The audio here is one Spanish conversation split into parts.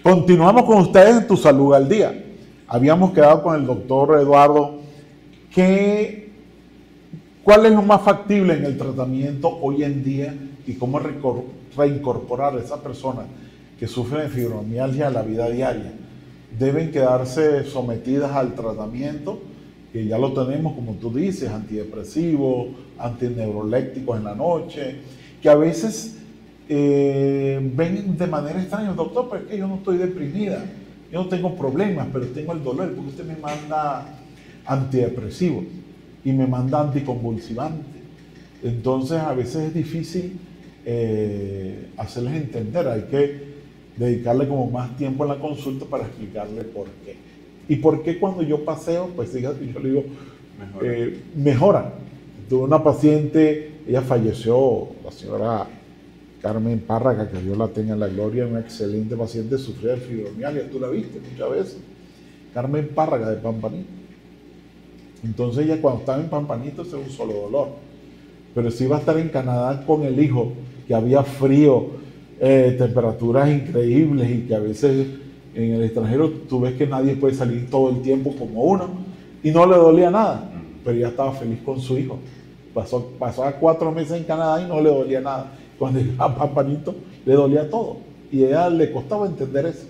Continuamos con ustedes en Tu Salud al Día. Habíamos quedado con el doctor Eduardo cuál es lo más factible en el tratamiento hoy en día y cómo reincorporar a esas personas que sufren de fibromialgia a la vida diaria. Deben quedarse sometidas al tratamiento, que ya lo tenemos, como tú dices, antidepresivos, antineurolépticos en la noche, que a veces ven de manera extraña, doctor, pero es que yo no estoy deprimida, yo no tengo problemas, pero tengo el dolor, porque usted me manda antidepresivos y me manda anticonvulsivantes. Entonces a veces es difícil hacerles entender, hay que dedicarle como más tiempo en la consulta para explicarle por qué. Y por qué cuando yo paseo, pues yo le digo, mejora. Tuve una paciente, ella falleció, la señora Carmen Párraga, que Dios la tenga en la gloria, una excelente paciente, sufría de fibromialgia, tú la viste muchas veces. Carmen Párraga de Pampanito. Entonces ella cuando estaba en Pampanito ese era un solo dolor. Pero si iba a estar en Canadá con el hijo, que había frío, temperaturas increíbles y que a veces en el extranjero tú ves que nadie puede salir todo el tiempo como uno y no le dolía nada, pero ella estaba feliz con su hijo. Pasó 4 meses en Canadá y no le dolía nada. Cuando iba a Pampanito le dolía todo y a ella le costaba entender eso.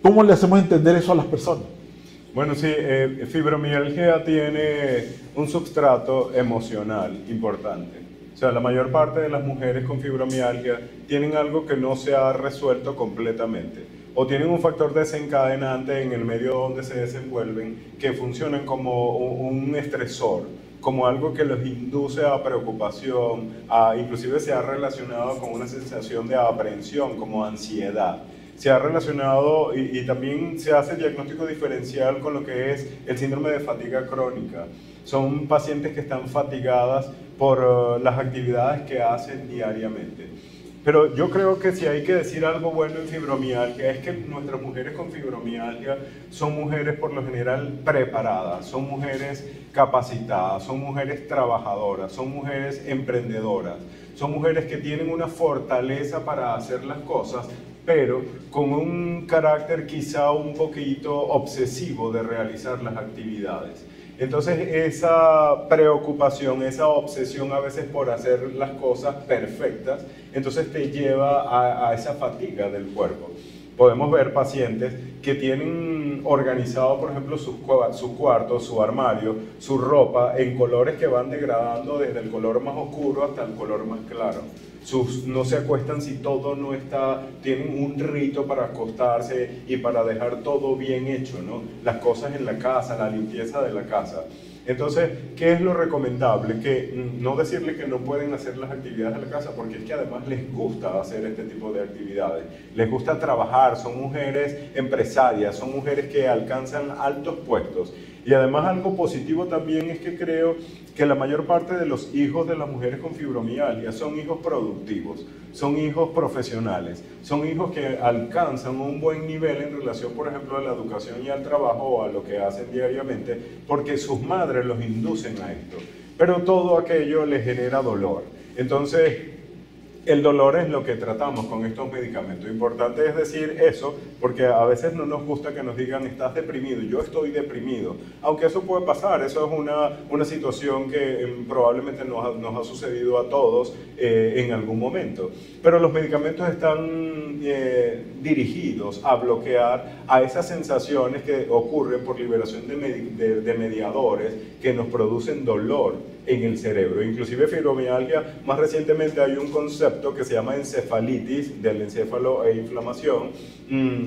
¿Cómo le hacemos entender eso a las personas? Bueno, sí, fibromialgia tiene un substrato emocional importante. O sea, la mayor parte de las mujeres con fibromialgia tienen algo que no se ha resuelto completamente. O tienen un factor desencadenante en el medio donde se desenvuelven que funcionan como un estresor, como algo que los induce a preocupación, inclusive se ha relacionado con una sensación de aprehensión, como ansiedad. Se ha relacionado y también se hace diagnóstico diferencial con lo que es el síndrome de fatiga crónica. Son pacientes que están fatigadas por las actividades que hacen diariamente. Pero yo creo que si hay que decir algo bueno en fibromialgia es que nuestras mujeres con fibromialgia son mujeres por lo general preparadas, son mujeres capacitadas, son mujeres trabajadoras, son mujeres emprendedoras, son mujeres que tienen una fortaleza para hacer las cosas, pero con un carácter quizá un poquito obsesivo de realizar las actividades. Entonces esa preocupación, esa obsesión a veces por hacer las cosas perfectas, entonces te lleva a esa fatiga del cuerpo. Podemos ver pacientes que tienen organizado, por ejemplo, su cuarto, su armario, su ropa en colores que van degradando desde el color más oscuro hasta el color más claro. No se acuestan si todo no está, tienen un rito para acostarse y para dejar todo bien hecho, ¿no? Las cosas en la casa, la limpieza de la casa. Entonces, ¿qué es lo recomendable? Que no decirles que no pueden hacer las actividades de la casa, porque es que además les gusta hacer este tipo de actividades. Les gusta trabajar, son mujeres empresarias, son mujeres que alcanzan altos puestos. Y además algo positivo también es que creo que la mayor parte de los hijos de las mujeres con fibromialgia son hijos productivos, son hijos profesionales, son hijos que alcanzan un buen nivel en relación, por ejemplo, a la educación y al trabajo o a lo que hacen diariamente, porque sus madres los inducen a esto. Pero todo aquello les genera dolor. Entonces, el dolor es lo que tratamos con estos medicamentos. Importante es decir eso, porque a veces no nos gusta que nos digan estás deprimido, yo estoy deprimido. Aunque eso puede pasar, eso es una situación que probablemente nos ha sucedido a todos en algún momento. Pero los medicamentos están dirigidos a bloquear a esas sensaciones que ocurren por liberación de mediadores que nos producen dolor en el cerebro. Inclusive fibromialgia, más recientemente hay un concepto que se llama encefalitis del encéfalo e inflamación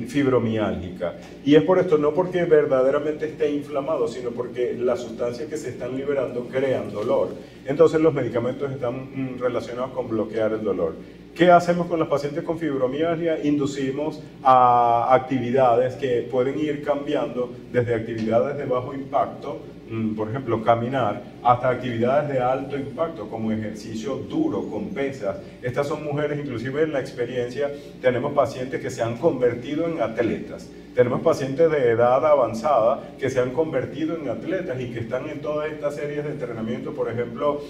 fibromiálgica. Y es por esto, no porque verdaderamente esté inflamado, sino porque las sustancias que se están liberando crean dolor. Entonces los medicamentos están relacionados con bloquear el dolor. ¿Qué hacemos con los pacientes con fibromialgia? Inducimos a actividades que pueden ir cambiando desde actividades de bajo impacto, por ejemplo, caminar, hasta actividades de alto impacto, como ejercicio duro, con pesas. Estas son mujeres, inclusive en la experiencia, tenemos pacientes que se han convertido en atletas. Tenemos pacientes de edad avanzada que se han convertido en atletas y que están en todas estas series de entrenamiento, por ejemplo,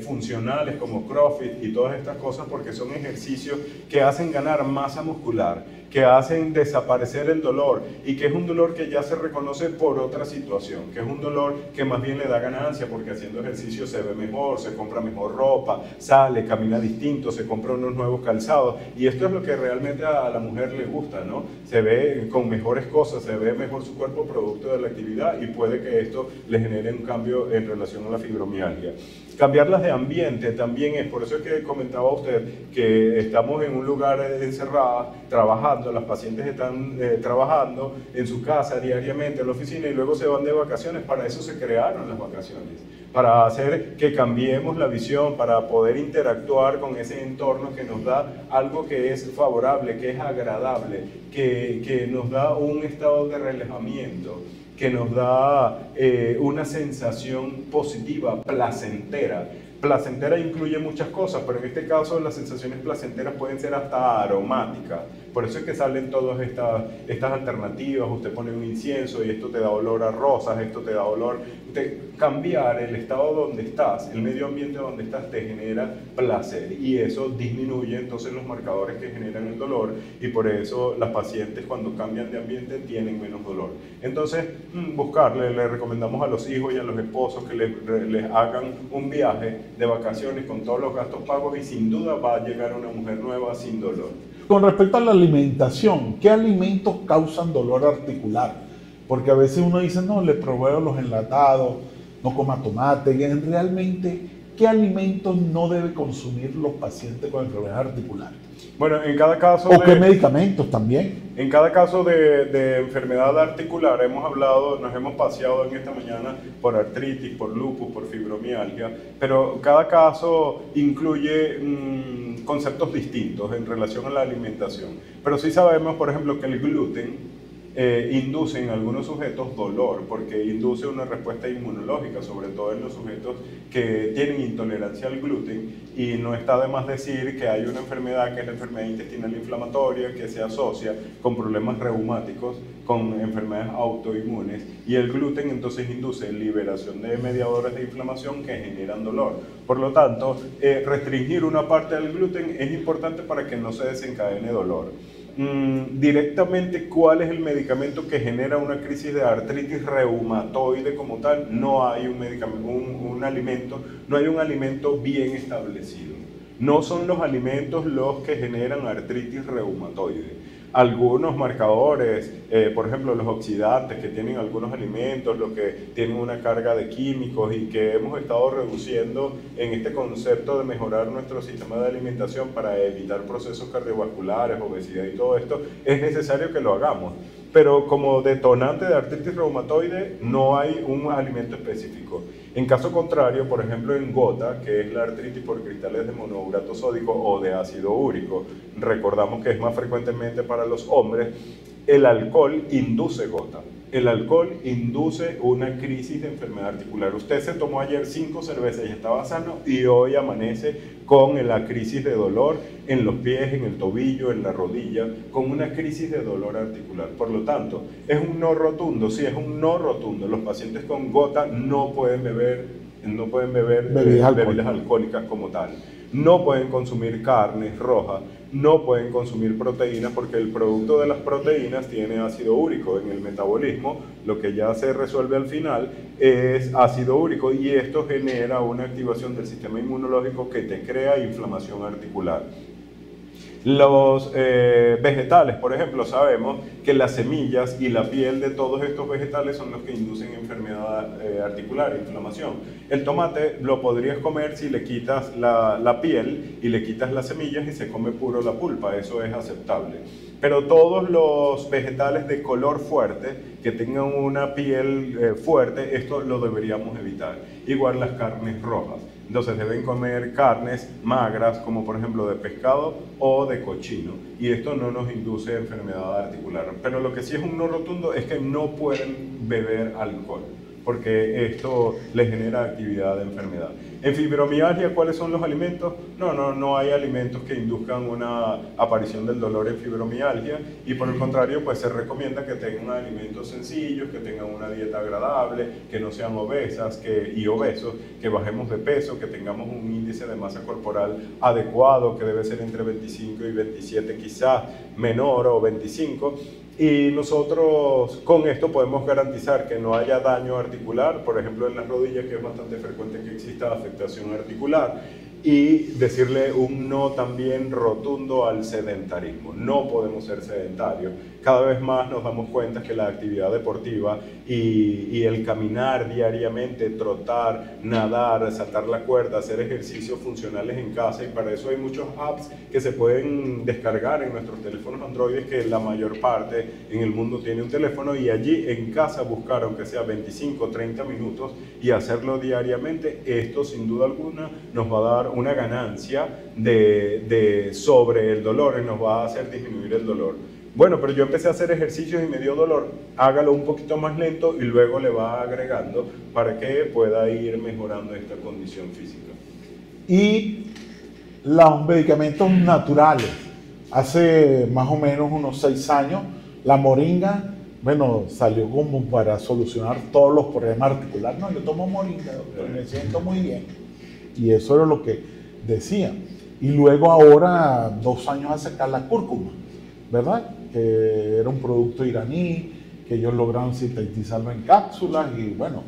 funcionales como CrossFit y todas estas cosas, porque son ejercicios que hacen ganar masa muscular, que hacen desaparecer el dolor y que es un dolor que ya se reconoce por otra situación, que es un dolor que más bien le da ganancia porque haciendo ejercicio se ve mejor, se compra mejor ropa, sale, camina distinto, se compra unos nuevos calzados y esto es lo que realmente a la mujer le gusta, ¿no? Se ve con mejores cosas, se ve mejor su cuerpo producto de la actividad y puede que esto le genere un cambio en relación a la fibromialgia. Cambiarlas de ambiente también es, por eso es que comentaba usted que estamos en un lugar encerrado, trabajando, las pacientes están trabajando en su casa diariamente, en la oficina y luego se van de vacaciones. Para eso se crearon las vacaciones, para hacer que cambiemos la visión, para poder interactuar con ese entorno que nos da algo que es favorable, que es agradable, que nos da un estado de relajamiento, que nos da una sensación positiva, placentera. Placentera incluye muchas cosas, pero en este caso las sensaciones placenteras pueden ser hasta aromáticas. Por eso es que salen todas estas alternativas. Usted pone un incienso y esto te da olor a rosas, esto te da olor. Cambiar el estado donde estás, el medio ambiente donde estás, te genera placer y eso disminuye entonces los marcadores que generan el dolor y por eso las pacientes cuando cambian de ambiente tienen menos dolor. Entonces, le recomendamos a los hijos y a los esposos que les hagan un viaje de vacaciones con todos los gastos pagos y sin duda va a llegar una mujer nueva sin dolor. Con respecto a la alimentación, ¿qué alimentos causan dolor articular? Porque a veces uno dice, no, le proveo los enlatados, no coma tomate. Y realmente, ¿qué alimentos no debe consumir los pacientes con enfermedad articular? Bueno, en cada caso... ¿O qué medicamentos también? En cada caso de enfermedad articular nos hemos paseado en esta mañana por artritis, por lupus, por fibromialgia, pero cada caso incluye conceptos distintos en relación a la alimentación. Pero sí sabemos, por ejemplo, que el gluten induce en algunos sujetos dolor, porque induce una respuesta inmunológica, sobre todo en los sujetos que tienen intolerancia al gluten, y no está de más decir que hay una enfermedad que es la enfermedad intestinal inflamatoria que se asocia con problemas reumáticos, con enfermedades autoinmunes, y el gluten entonces induce liberación de mediadores de inflamación que generan dolor. Por lo tanto, restringir una parte del gluten es importante para que no se desencadene dolor. Directamente cuál es el medicamento que genera una crisis de artritis reumatoide como tal, no hay un alimento bien establecido. No son los alimentos los que generan artritis reumatoide. Algunos marcadores, por ejemplo los oxidantes que tienen algunos alimentos, los que tienen una carga de químicos y que hemos estado reduciendo en este concepto de mejorar nuestro sistema de alimentación para evitar procesos cardiovasculares, obesidad y todo esto, es necesario que lo hagamos. Pero como detonante de artritis reumatoide no hay un alimento específico. En caso contrario, por ejemplo en gota, que es la artritis por cristales de monourato sódico o de ácido úrico, recordamos que es más frecuentemente para los hombres, el alcohol induce gota. El alcohol induce una crisis de enfermedad articular. Usted se tomó ayer 5 cervezas y estaba sano y hoy amanece con la crisis de dolor en los pies, en el tobillo, en la rodilla, con una crisis de dolor articular. Por lo tanto, es un no rotundo. Sí, es un no rotundo. Los pacientes con gota no pueden beber bebidas alcohólicas como tal. No pueden consumir carnes rojas, no pueden consumir proteínas porque el producto de las proteínas tiene ácido úrico en el metabolismo. Lo que ya se resuelve al final es ácido úrico y esto genera una activación del sistema inmunológico que te crea inflamación articular. Los vegetales, por ejemplo, sabemos que las semillas y la piel de todos estos vegetales son los que inducen enfermedad articular, inflamación. El tomate lo podrías comer si le quitas la piel y le quitas las semillas y se come puro la pulpa, eso es aceptable. Pero todos los vegetales de color fuerte, que tengan una piel fuerte, esto lo deberíamos evitar. Igual las carnes rojas. Entonces deben comer carnes magras, como por ejemplo de pescado o de cochino. Y esto no nos induce enfermedad articular. Pero lo que sí es un no rotundo es que no pueden beber alcohol, porque esto les genera actividad de enfermedad. En fibromialgia, ¿cuáles son los alimentos? No hay alimentos que induzcan una aparición del dolor en fibromialgia y por el contrario, pues se recomienda que tengan alimentos sencillos, que tengan una dieta agradable, que no sean obesas y obesos, que bajemos de peso, que tengamos un índice de masa corporal adecuado, que debe ser entre 25 y 27 quizás, menor o 25. Y nosotros con esto podemos garantizar que no haya daño articular, por ejemplo en las rodillas, que es bastante frecuente que exista afectación articular, y decirle un no también rotundo al sedentarismo. No podemos ser sedentarios. Cada vez más nos damos cuenta que la actividad deportiva y el caminar diariamente, trotar, nadar, saltar la cuerda, hacer ejercicios funcionales en casa, y para eso hay muchos apps que se pueden descargar en nuestros teléfonos Android, que la mayor parte en el mundo tiene un teléfono, y allí en casa buscar aunque sea 25 o 30 minutos y hacerlo diariamente. Esto sin duda alguna nos va a dar una ganancia sobre el dolor y nos va a hacer disminuir el dolor. Bueno, pero yo empecé a hacer ejercicios y me dio dolor. Hágalo un poquito más lento y luego le va agregando para que pueda ir mejorando esta condición física. Y los medicamentos naturales. Hace más o menos unos 6 años, la moringa, bueno, salió como para solucionar todos los problemas articulares. No, yo tomo moringa, doctor, me siento muy bien. Y eso era lo que decía. Y luego ahora, 2 años a sacar la cúrcuma, ¿verdad? Que era un producto iraní, que ellos lograron sintetizarlo en cápsulas y bueno,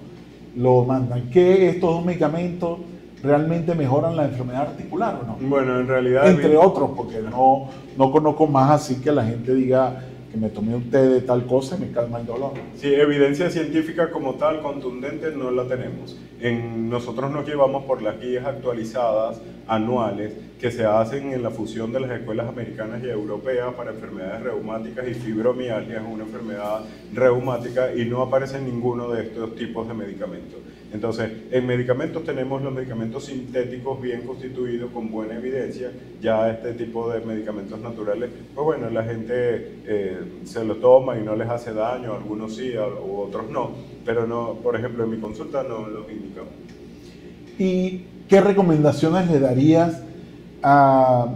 lo mandan. ¿Que estos dos medicamentos realmente mejoran la enfermedad articular o no? Bueno, en realidad... Entre otros, porque no conozco más así que la gente diga que me tomé un té de tal cosa y me calma el dolor. Sí, evidencia científica como tal, contundente, no la tenemos. Nosotros nos llevamos por las guías actualizadas anuales que se hacen en la fusión de las escuelas americanas y europeas para enfermedades reumáticas, y fibromialgia es una enfermedad reumática y no aparece ninguno de estos tipos de medicamentos. Entonces, en medicamentos tenemos los medicamentos sintéticos bien constituidos con buena evidencia. Ya este tipo de medicamentos naturales, pues bueno, la gente se lo toma y no les hace daño, algunos sí, u otros no, pero no, por ejemplo, en mi consulta no los indicamos. ¿Y qué recomendaciones le darías a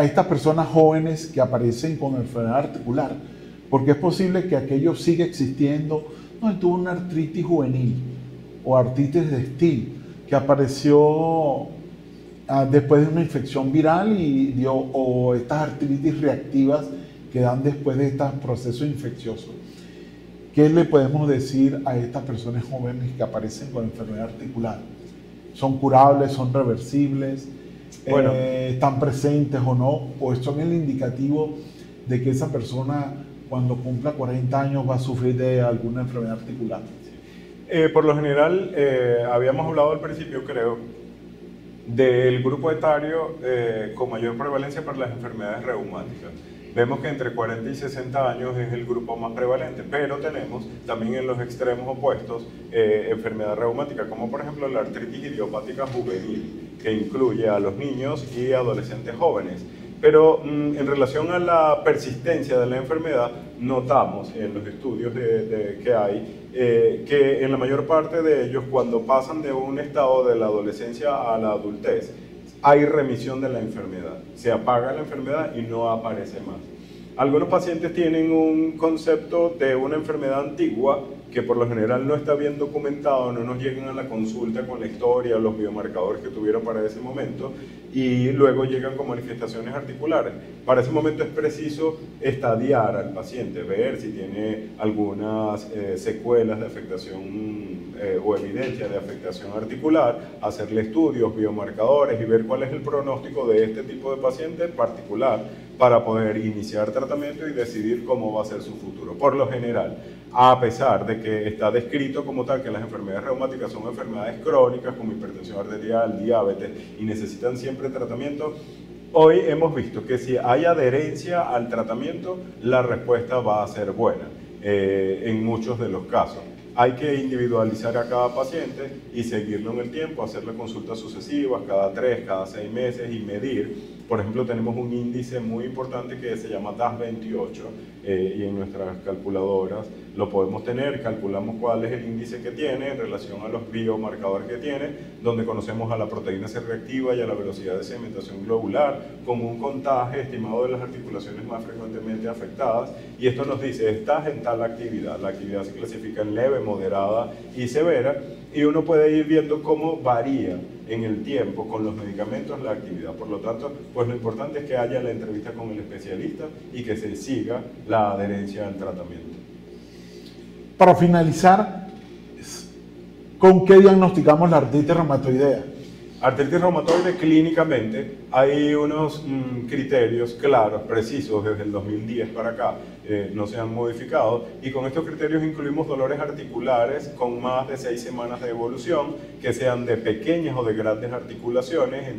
estas personas jóvenes que aparecen con enfermedad articular? Porque es posible que aquello siga existiendo. No, tuvo una artritis juvenil o artritis de Still que apareció después de una infección viral o estas artritis reactivas que dan después de estos procesos infecciosos. ¿Qué le podemos decir a estas personas jóvenes que aparecen con enfermedad articular? ¿Son curables? ¿Son reversibles? Bueno, ¿Están presentes o no? ¿O son el indicativo de que esa persona cuando cumpla 40 años va a sufrir de alguna enfermedad articular? Por lo general, habíamos hablado al principio, creo, del grupo etario con mayor prevalencia para las enfermedades reumáticas. Vemos que entre 40 y 60 años es el grupo más prevalente, pero tenemos también en los extremos opuestos enfermedad reumática, como por ejemplo la artritis idiopática juvenil, que incluye a los niños y adolescentes jóvenes. Pero en relación a la persistencia de la enfermedad, notamos en los estudios que hay que en la mayor parte de ellos, cuando pasan de un estado de la adolescencia a la adultez, hay remisión de la enfermedad. Se apaga la enfermedad y no aparece más. Algunos pacientes tienen un concepto de una enfermedad antigua que por lo general no está bien documentado, no nos llegan a la consulta con la historia, los biomarcadores que tuvieron para ese momento, y luego llegan con manifestaciones articulares. Para ese momento es preciso estadiar al paciente, ver si tiene algunas secuelas de afectación o evidencia de afectación articular, hacerle estudios, biomarcadores y ver cuál es el pronóstico de este tipo de paciente en particular para poder iniciar tratamiento y decidir cómo va a ser su futuro. Por lo general, a pesar de que está descrito como tal que las enfermedades reumáticas son enfermedades crónicas como hipertensión arterial, diabetes y necesitan siempre tratamiento, hoy hemos visto que si hay adherencia al tratamiento, la respuesta va a ser buena en muchos de los casos. Hay que individualizar a cada paciente y seguirlo en el tiempo, hacerle consultas sucesivas cada 3, cada 6 meses y medir. Por ejemplo, tenemos un índice muy importante que se llama DAS28 y en nuestras calculadoras lo podemos tener, calculamos cuál es el índice que tiene en relación a los biomarcadores que tiene, donde conocemos a la proteína C reactiva y a la velocidad de sedimentación globular, con un contaje estimado de las articulaciones más frecuentemente afectadas, y esto nos dice, estás en tal actividad. La actividad se clasifica en leve, moderada y severa, y uno puede ir viendo cómo varía en el tiempo, con los medicamentos, la actividad. Por lo tanto, pues lo importante es que haya la entrevista con el especialista y que se siga la adherencia al tratamiento. Para finalizar, ¿con qué diagnosticamos la artritis reumatoidea? Artritis reumatoide clínicamente hay unos criterios claros, precisos, desde el 2010 para acá, no se han modificado, y con estos criterios incluimos dolores articulares con más de 6 semanas de evolución, que sean de pequeñas o de grandes articulaciones,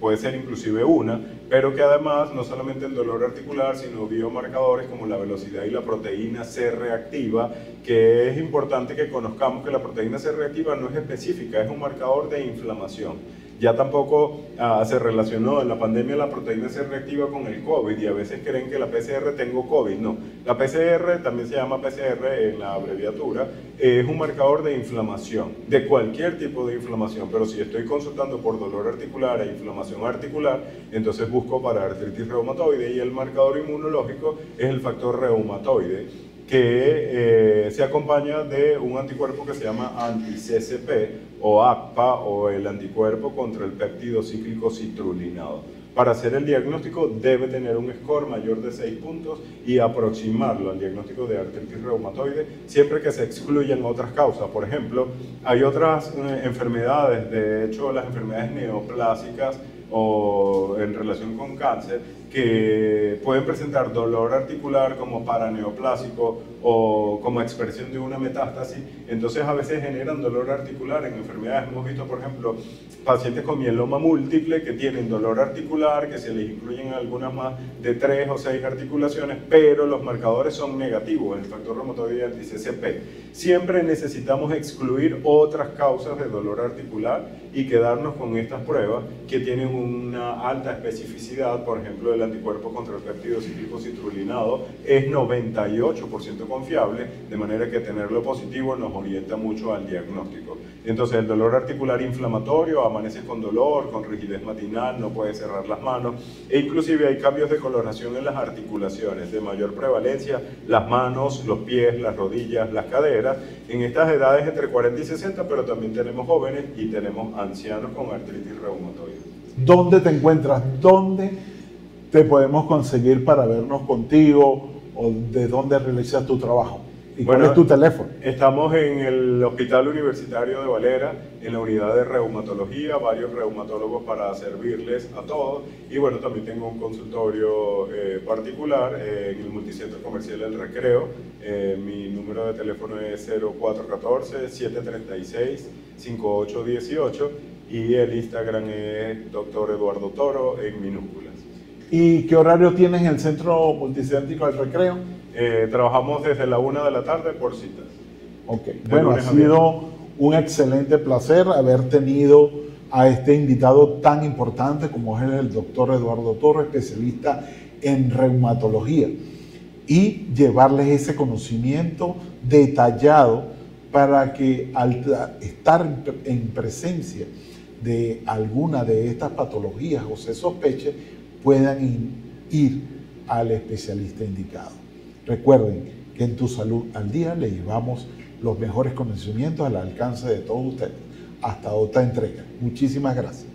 puede ser inclusive una, pero que además no solamente el dolor articular, sino biomarcadores como la velocidad y la proteína C reactiva, que es importante que conozcamos que la proteína C reactiva no es específica, es un marcador de inflamación. Ya tampoco se relacionó en la pandemia la proteína C reactiva con el COVID, y a veces creen que la PCR tengo COVID. No, la PCR, también se llama PCR en la abreviatura, es un marcador de inflamación, de cualquier tipo de inflamación, pero si estoy consultando por dolor articular e inflamación articular, entonces busco para artritis reumatoide, y el marcador inmunológico es el factor reumatoide, que se acompaña de un anticuerpo que se llama anti-CCP o ACPA, o el anticuerpo contra el péptido cíclico citrulinado. Para hacer el diagnóstico debe tener un score mayor de 6 puntos y aproximarlo al diagnóstico de artritis reumatoide, siempre que se excluyan otras causas. Por ejemplo, hay otras enfermedades, de hecho las enfermedades neoplásicas o en relación con cáncer, que pueden presentar dolor articular como paraneoplásico o como expresión de una metástasis. Entonces a veces generan dolor articular en enfermedades. Hemos visto, por ejemplo, pacientes con mieloma múltiple que tienen dolor articular, que se les incluyen algunas más de 3 o 6 articulaciones, pero los marcadores son negativos, el factor reumatoide anti-CCP. Siempre necesitamos excluir otras causas de dolor articular y quedarnos con estas pruebas que tienen una alta especificidad. Por ejemplo, el anticuerpo contra el péptido cíclico citrulinado es 98% confiable, de manera que tenerlo positivo nos orienta mucho al diagnóstico. Entonces, el dolor articular inflamatorio, amaneces con dolor, con rigidez matinal, no puedes cerrar las manos, e inclusive hay cambios de coloración en las articulaciones de mayor prevalencia, las manos, los pies, las rodillas, las caderas, en estas edades entre 40 y 60, pero también tenemos jóvenes y tenemos ancianos con artritis reumatoide. ¿Dónde te encuentras? ¿Dónde te podemos conseguir para vernos contigo, o de dónde realizas tu trabajo? ¿Y cuál es tu teléfono? Estamos en el Hospital Universitario de Valera, en la unidad de reumatología, varios reumatólogos para servirles a todos. Y bueno, también tengo un consultorio particular en el Multicentro Comercial El Recreo. Mi número de teléfono es 0414-736-5818 y el Instagram es Dr. Eduardo Toro en minúsculas. ¿Y qué horario tienes en el Centro Multicéntrico del Recreo? Trabajamos desde la 1 de la tarde por citas. Ok, bueno, ha sido un excelente placer haber tenido a este invitado tan importante como es el doctor Eduardo Toro, especialista en reumatología, y llevarles ese conocimiento detallado para que al estar en presencia de alguna de estas patologías o se sospeche, puedan ir al especialista indicado. Recuerden que en Tu Salud al Día le llevamos los mejores conocimientos al alcance de todos ustedes. Hasta otra entrega. Muchísimas gracias.